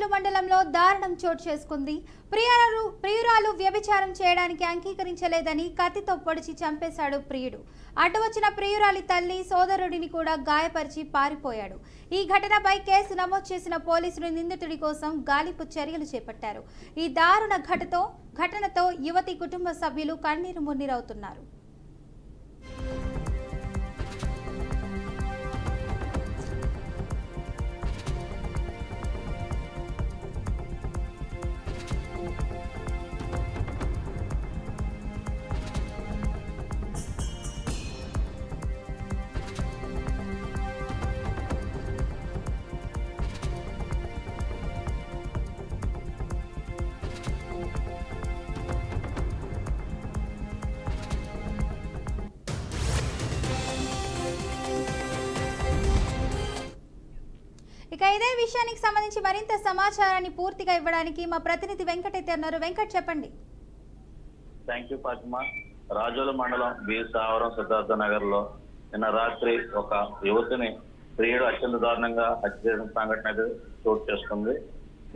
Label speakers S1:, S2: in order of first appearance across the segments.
S1: రాజుల మండలంలో దారుణం చోటు చేసుకుంది. ప్రియురాలు వ్యభిచారం చేయడానికి అంగీకరించలేదని కత్తితో పొడిచి చంపేశాడు ప్రియుడు. అడ్డు వచ్చిన ప్రియురాలి తల్లి సోదరుడిని కూడా గాయపరిచి పారిపోయాడు. ఈ ఘటనపై కేసు నమోదు చేసిన పోలీసులు నిందితుడి కోసం గాలింపు చర్యలు చేపట్టారు. ఈ దారుణ ఘటనతో యువతి కుటుంబ సభ్యులు కన్నీరు మున్నీరవుతున్నారు. ఇక ఇదే విషయానికి సంబంధించి మరింత సమాచారాన్ని పూర్తిగా ఇవ్వడానికి మా ప్రతినిధి వెంకట్ అయితే ఉన్నారు. వెంకట్, చెప్పండి.
S2: Thank you Fatima. రాజోల మండలం బి సావరం సిద్ధార్థ నగర్ లో నిన్న రాత్రి ఒక యువతిని ప్రియుడు అత్యంత దారుణంగా హత్య చేసిన సంఘటన అయితే చోటు చేసుకుంది.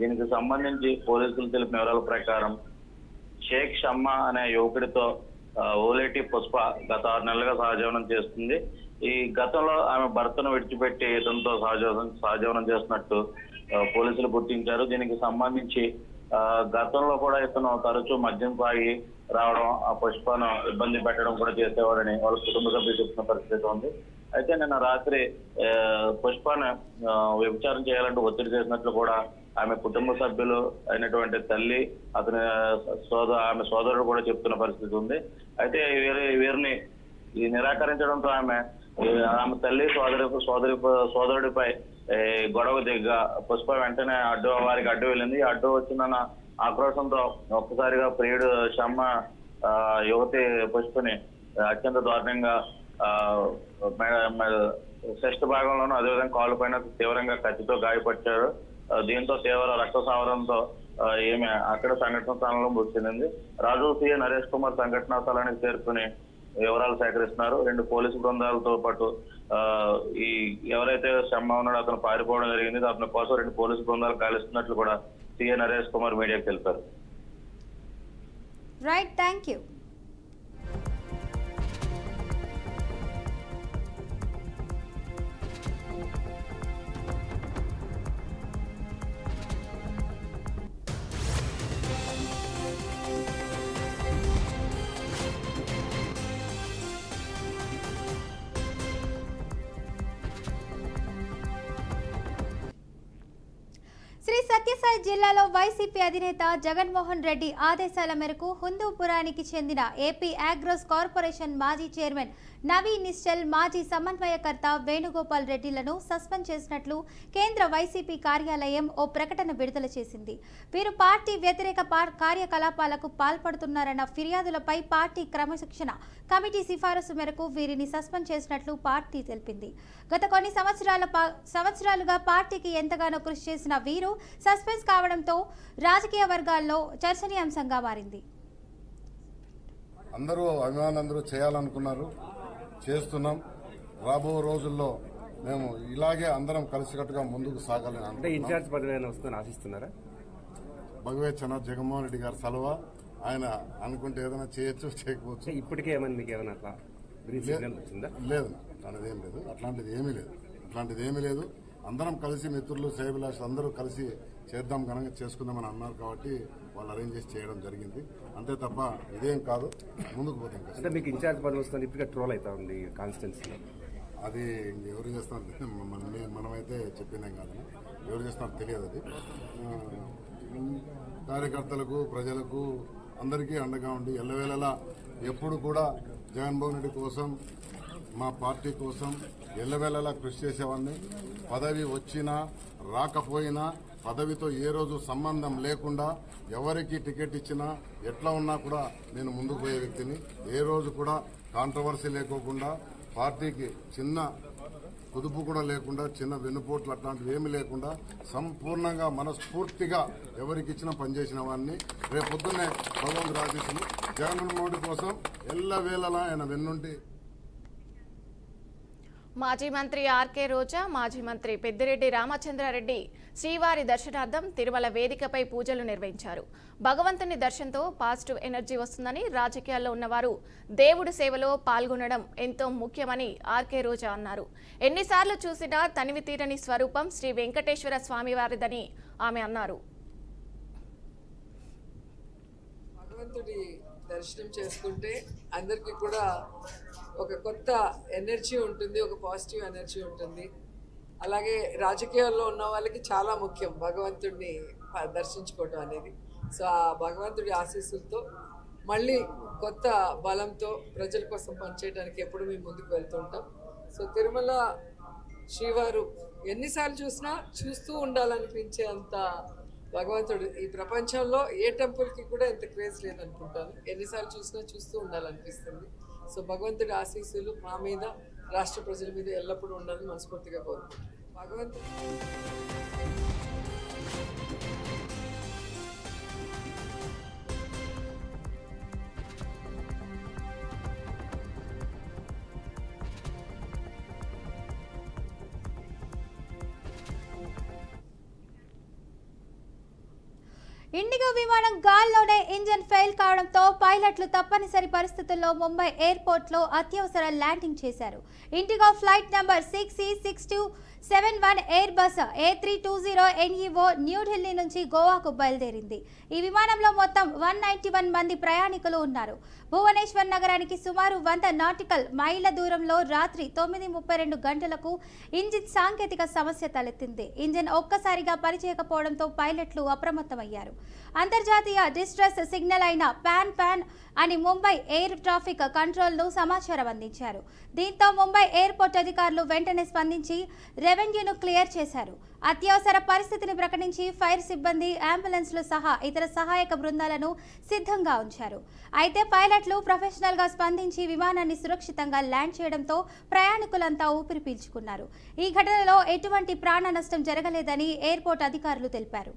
S2: దీనికి సంబంధించి పోలీసులు తెలిపిన వివరాల ప్రకారం షేక్ షమ్మా అనే యువకుడితో ఓలేటి పుష్ప గత 6 నెలలుగా సహజీవనం చేస్తుంది. ఈ గతంలో ఆమె భర్తను విడిచిపెట్టి ఇతనితో సహజీవనం చేస్తున్నట్టు పోలీసులు గుర్తించారు. దీనికి సంబంధించి గతంలో కూడా ఇతను తరచూ మద్యం తాగి రావడం, ఆ పుష్పను ఇబ్బంది పెట్టడం కూడా చేసేవాడని వాళ్ళ కుటుంబ సభ్యులు చెప్తున్న పరిస్థితి ఉంది. అయితే నిన్న రాత్రి పుష్పను వ్యభిచారం చేయాలంటూ ఒత్తిడి చేసినట్లు కూడా ఆమె కుటుంబ సభ్యులు అయినటువంటి తల్లి, ఆమె సోదరుడు కూడా చెప్తున్న పరిస్థితి ఉంది. అయితే వీరిని నిరాకరించడంతో ఆమె తల్లి సోదరుడిపై గొడవ దిగ్గా పుష్ప వెంటనే వారికి అడ్డు వెళ్ళింది. అడ్డు వచ్చిన ఆక్రోశంతో ఒక్కసారిగా ప్రియుడు షమ్మ యువతి పుష్పని అత్యంత దారుణంగా షష్ఠ భాగంలోనూ అదేవిధంగా కాలు పైన తీవ్రంగా కత్తితో గాయపరిచాడు. దీంతో తీవ్ర రక్తస్రావడంతో ఈమె అక్కడ సంఘటన స్థానంలో మృతి చెందింది. రాజు సిఐ నరేష్ కుమార్ సంఘటనా స్థలానికి చేరుకుని వివరాలు సేకరిస్తున్నారు. 2 పోలీసు బృందాలతో పాటు ఈ ఎవరైతే షమ్మ ఉన్నాడో అతను పారిపోవడం జరిగింది. అతని కోసం 2 పోలీసు బృందాలు గాలిస్తున్నట్లు కూడా సిఐ నరేష్ కుమార్ మీడియాకు తెలిపారు.
S1: Right, thank you. Shri Sathya Sai జిల్లాలో వైసీపీ అధినేత జగన్మోహన్ రెడ్డి ఆదేశాల మేరకు హిందూపురానికి చెందిన ఏపీ అగ్రోస్ కార్పొరేషన్ మాజీ చైర్మన్ నవీన్ నిశ్చల్, మాజీ సమన్వయకర్త వేణుగోపాల్ రెడ్డిలను సస్పెండ్ చేసినట్లు కేంద్ర వైసీపీ కార్యాలయం ఓ ప్రకటన విడుదల చేసింది. వీరు పార్టీ వ్యతిరేక కార్యకలాపాలకు పాల్పడుతున్నారన్న ఫిర్యాదులపై పార్టీ క్రమశిక్షణ కమిటీ సిఫారసు మేరకు వీరిని సస్పెండ్ చేసినట్లు పార్టీ తెలిపింది. గత కొన్ని సంవత్సరాలుగా పార్టీకి ఎంతగానో కృషి చేసిన వీరు సస్పెండ్ కావడంతో రాజకీయ వర్గాల్లో చర్చనీయాంశంగా మారింది.
S3: అందరూ అభిమానులందరూ చేయాలనుకున్నారు, చేస్తున్నాం. రాబో రోజుల్లో మేము ఇలాగే అందరం కలిసికట్టుగా ముందుకు సాగాలని
S4: అంటే ఇన్ఛార్జ్ పదవి వస్తుందని ఆశిస్తున్నారా?
S3: భగవేచ్చన జగన్మోహన్ రెడ్డి గారి సలవ, ఆయన అనుకుంటే ఏదైనా చేయొచ్చు, చేయకపోవచ్చు.
S4: ఇప్పటికే ఏమన్నా మీకు ఏమైనా అట్లా
S3: లేదు, అట్లాంటిది ఏమీ లేదు. అందరం కలిసి మిత్రులు, శ్రేయభిలాషులు అందరూ కలిసి చేద్దాం, ఘనంగా చేసుకుందామని అన్నారు కాబట్టి వాళ్ళు అరేంజ్ చేసి చేయడం జరిగింది. అంతే తప్ప ఇదేం కాదు, ముందుకు పోతాం.
S4: అంటే మీకు ఇన్ఛార్జ్ పదవి వస్తుంది, ఇప్పటికే ట్రోల్ అవుతా ఉంది కాన్స్టిట్యున్సీలో.
S3: అది ఎవరు చేస్తున్నారు, మనమైతే చెప్పిందేం కాదు, ఎవరు చేస్తున్నారు తెలియదు. అది కార్యకర్తలకు, ప్రజలకు అందరికీ అండగా ఉండి ఎల్లవేళలా ఎప్పుడు కూడా జగన్మోహన్ రెడ్డి కోసం, మా పార్టీ కోసం ఎల్లవేళలా కృషి చేసేవాడిని. పదవి వచ్చినా రాకపోయినా, పదవితో ఏ రోజు సంబంధం లేకుండా ఎవరికి టికెట్ ఇచ్చినా ఎట్లా ఉన్నా కూడా నేను ముందుకు పోయే వ్యక్తిని. ఏ రోజు కూడా కాంట్రవర్సీ లేకోకుండా, పార్టీకి చిన్న కుదుపు కూడా లేకుండా, చిన్న వెన్నుపోట్లు అట్లాంటివి ఏమీ లేకుండా సంపూర్ణంగా మనస్ఫూర్తిగా ఎవరికి ఇచ్చినా పనిచేసిన వాడిని. రేపు పొద్దున్నే భగవంతుడు ఆశీస్సులు జగన్మోహన్ రెడ్డి కోసం ఎల్లవేళలా ఆయన వెన్నుంటి
S5: మాజీ మంత్రి ఆర్కే రోజా, మాజీ మంత్రి పెద్దిరెడ్డి రామచంద్రారెడ్డి శ్రీవారి దర్శనార్థం తిరుమల వేదికపై పూజలు నిర్వహించారు. భగవంతుని దర్శనంతో పాజిటివ్ ఎనర్జీ వస్తుందని, రాజకీయాల్లో ఉన్నవారు దేవుడి సేవలో పాల్గొనడం ఎంతో ముఖ్యమని ఆర్కే రోజా అన్నారు. ఎన్నిసార్లు చూసినా తనివి తీరని స్వరూపం శ్రీ వెంకటేశ్వర స్వామివారిదని ఆమె అన్నారు.
S6: భగవంతుడి దర్శనం చేసుకుంటే అందరికీ కూడా ఒక కొత్త ఎనర్జీ ఉంటుంది, ఒక పాజిటివ్ ఎనర్జీ ఉంటుంది. అలాగే రాజకీయాల్లో ఉన్న వాళ్ళకి చాలా ముఖ్యం భగవంతుడిని దర్శించుకోవటం అనేది. సో ఆ భగవంతుడి ఆశీస్సులతో మళ్ళీ కొత్త బలంతో ప్రజల కోసం పనిచేయడానికి ఎప్పుడు మేము ముందుకు వెళ్తుంటాం. సో తిరుమల శ్రీవారు ఎన్నిసార్లు చూసినా చూస్తూ ఉండాలనిపించే అంత భగవంతుడు ఈ ప్రపంచంలో ఏ టెంపుల్కి కూడా ఎంత క్రేజ్ లేదనుకుంటాను. ఎన్నిసార్లు చూసినా చూస్తూ ఉండాలనిపిస్తుంది. సో భగవంతుడి ఆశీస్సులు మా మీద, రాష్ట్ర ప్రజల మీద ఎల్లప్పుడూ ఉండాలని మనస్ఫూర్తిగా కోరుకుంటున్నాను. భగవంతుడు
S1: ఇండిగో విమానం గాల్లోనే ఇంజన్ ఫెయిల్ కావడంతో పైలట్లు తప్పనిసరి పరిస్థితుల్లో ముంబై ఎయిర్పోర్ట్లో అత్యవసర ల్యాండింగ్ చేశారు. IndiGo flight number 6E6271 air bus A320 NEO New Delhi నుంచి గోవాకు బయలుదేరింది. ఈ విమానంలో మొత్తం 191 మంది ప్రయాణికులు ఉన్నారు. భువనేశ్వర్ నగరానికి సుమారు 100 నాటికల్ మైళ్ళ దూరంలో రాత్రి 9:32 గంటలకు ఇంజిన్ సాంకేతిక సమస్య తలెత్తింది. ఇంజిన్ ఒక్కసారిగా పనిచేయకపోవడంతో పైలట్లు అప్రమత్తమయ్యారు. అంతర్జాతీయ డిస్ట్రెస్ సిగ్నల్ అయిన పాన్ అని ముంబై ఎయిర్ ట్రాఫిక్ కంట్రోల్ను సమాచారం అందించారు. దీంతో ముంబై ఎయిర్పోర్ట్ అధికారులు వెంటనే స్పందించి రెవెన్యూను క్లియర్ చేశారు. అత్యవసర పరిస్థితిని ప్రకటించి ఫైర్ సిబ్బంది, అంబులెన్స్లు సహా ఇతర సహాయక బృందాలను సిద్ధంగా ఉంచారు. అయితే పైలట్లు ప్రొఫెషనల్గా స్పందించి విమానాన్ని సురక్షితంగా ల్యాండ్ చేయడంతో ప్రయాణికులంతా ఊపిరి పీల్చుకున్నారు. ఈ ఘటనలో ఎటువంటి ప్రాణ నష్టం జరగలేదని ఎయిర్పోర్ట్ అధికారులు తెలిపారు.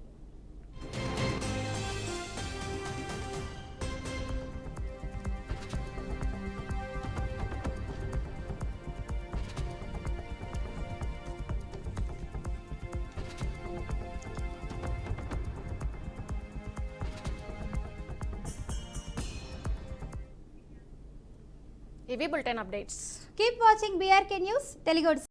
S5: ఇవి bulletin updates.
S1: Keep watching BRK news Telugu.